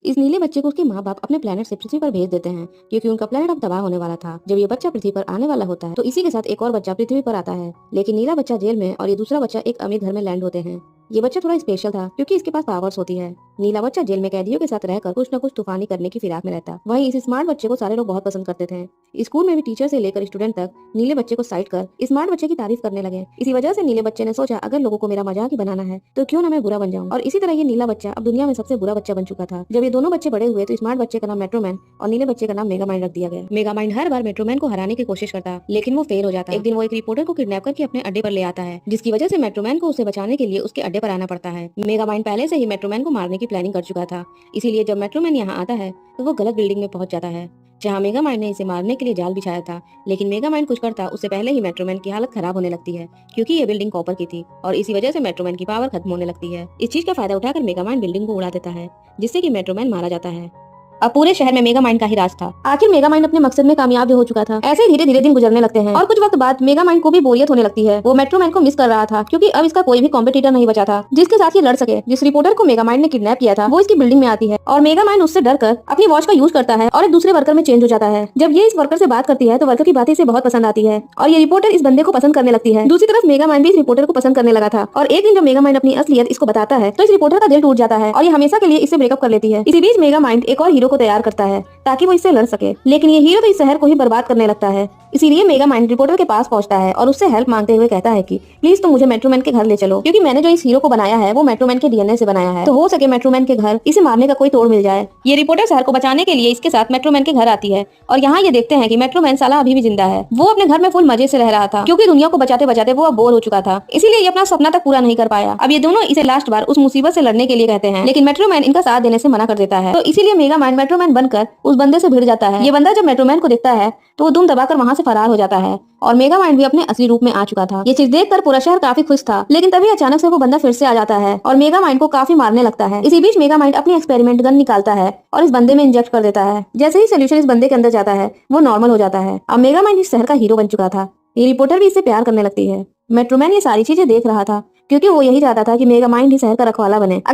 इस नीले बच्चे को उसके माँ बाप अपने प्लेनेट से पृथ्वी पर भेज देते हैं क्योंकि उनका प्लेनेट अब तबाह होने वाला था। जब ये बच्चा पृथ्वी पर आने वाला होता है तो इसी के साथ एक और बच्चा पृथ्वी पर आता है, लेकिन नीला बच्चा जेल में और ये दूसरा बच्चा एक अमीर घर में लैंड होते हैं। ये बच्चा थोड़ा स्पेशल था क्योंकि इसके पास पावर्स होती है। नीला बच्चा जेल में कैदियों के साथ रहकर कुछ न कुछ तूफानी करने की फिराक में रहता। वहीं इस स्मार्ट बच्चे को सारे लोग बहुत पसंद करते थे। स्कूल में भी टीचर से लेकर स्टूडेंट तक नीले बच्चे को साइड कर स्मार्ट बच्चे की तारीफ करने लगे। इसी वजह से नीले बच्चे ने सोचा अगर लोगों को मेरा मजाक ही बनाना है तो क्यों ना मैं बुरा बन जाऊं। और इसी तरह ये नीला बच्चा अब दुनिया में सबसे बुरा बच्चा बन चुका था। जब ये दोनों बच्चे बड़े हुए तो स्मार्ट बच्चे का नाम मेट्रोमैन और नीले बच्चे का नाम मेगामाइंड रख दिया गया। मेगामाइंड हर बार मेट्रोमैन को हराने की कोशिश करता, लेकिन वो फेल हो जाता। एक दिन वो एक रिपोर्टर को किडनैप करके अपने अड्डे पर ले आता है, जिसकी वजह से मेट्रोमैन को उसे बचाने के लिए उसके अड्डे पर आना पड़ता है। मेगामाइंड पहले से ही मेट्रोमैन को मारने की प्लानिंग कर चुका था, इसीलिए जब मेट्रोमैन यहाँ आता है तो वो गलत बिल्डिंग में पहुंच जाता है जहाँ मेगामाइंड ने इसे मारने के लिए जाल बिछाया था। लेकिन मेगामाइंड कुछ करता उससे पहले ही मेट्रोमैन की हालत खराब होने लगती है क्योंकि ये बिल्डिंग कॉपर की थी और इसी वजह से मेट्रोमैन की पावर खत्म होने लगती है। इस चीज का फायदा उठाकर मेगामाइंड बिल्डिंग को उड़ा देता है, जिससे कि मेट्रोमैन मारा जाता है। अब पूरे शहर में मेगामाइंड का ही राज था। आखिर मेगामाइंड अपने मकसद में कामयाब भी हो चुका था। ऐसे ही धीरे धीरे दिन गुजरने लगते हैं और कुछ वक्त बाद मेगामाइंड को भी बोरियत होने लगती है। वो मेट्रोमैन को मिस कर रहा था क्योंकि अब इसका कोई भी कॉम्पिटिटर नहीं बचा था जिसके साथ ये लड़ सके। जिस रिपोर्टर को मेगामाइंड ने किडनैप किया था वो इसकी बिल्डिंग में आती है और मेगामाइंड उससे डर कर अपनी वॉच का यूज करता है और एक दूसरे वर्कर में चेंज हो जाता है। जब ये इस वर्कर से बात करती है तो वर्कर की बातें इसे बहुत पसंद आती है और ये रिपोर्टर इस बंदे को पसंद करने लगती है। दूसरी तरफ मेगामाइंड भी इस रिपोर्टर को पसंद करने लगा था और एक दिन जब मेगामाइंड अपनी असलियत इसको बताता है तो इस रिपोर्टर का दिल टूट जाता है और ये हमेशा के लिए इससे ब्रेकअप कर लेती है। इसी बीच मेगामाइंड एक और हीरो को तैयार करता है ताकि वो इससे लड़ सके, लेकिन ये हीरो तो इस शहर को ही बर्बाद करने लगता है। इसीलिए मेगामाइंड रिपोर्टर के पास पहुंचता है और उससे हेल्प मांगते हुए कहता है कि प्लीज तुम मुझे मेट्रोमैन के घर ले चलो क्योंकि मैंने जो इस हीरो को बनाया है वो मेट्रोमैन के डीएनए से बनाया है, तो हो सके मेट्रोमैन के घर इसे मारने का कोई तोड़ मिल जाए। ये रिपोर्टर शहर को बचाने के लिए इसके साथ मेट्रोमैन के घर आती है और यहाँ ये देखते हैं कि मेट्रोमैन साला अभी भी जिंदा है। वो अपने घर में फुल मजे से रह रहा था क्योंकि दुनिया को बचाते बचाते वो अब बोर हो चुका था, इसीलिए ये अपना सपना तक पूरा नहीं कर पाया। अब ये दोनों इसे लास्ट बार उस मुसीबत से लड़ने के लिए कहते हैं, लेकिन मेट्रोमैन इनका साथ देने से मना कर देता है। तो इसीलिए मेगामाइंड मेट्रोमैन बनकर उस बंदे से भिड़ जाता है। ये बंदा जब मेट्रोमैन को देखता है तो वो दुम दबाकर वहाँ से फरार हो जाता है और मेगामाइंड भी अपने असली रूप में आ चुका था। ये चीज देखकर पूरा शहर काफी खुश था, लेकिन तभी अचानक से वो बंदा फिर से आ जाता है और मेगामाइंड को काफी मारने लगता है। इसी बीच मेगामाइंड अपनी एक्सपेरिमेंट गन निकालता है और इस बंदे में इंजेक्ट कर देता है। जैसे ही सोल्यूशन इस बंदे के अंदर जाता है वो नॉर्मल हो जाता है। अब मेगामाइंड इस शहर का हीरो बन चुका था। ये रिपोर्टर भी इससे प्यार करने लगती है। मेट्रोमैन ये सारी चीजें देख रहा था क्योंकि वो यही चाहता था कि मेगामाइंड ही शहर का रखवाला बने। अगर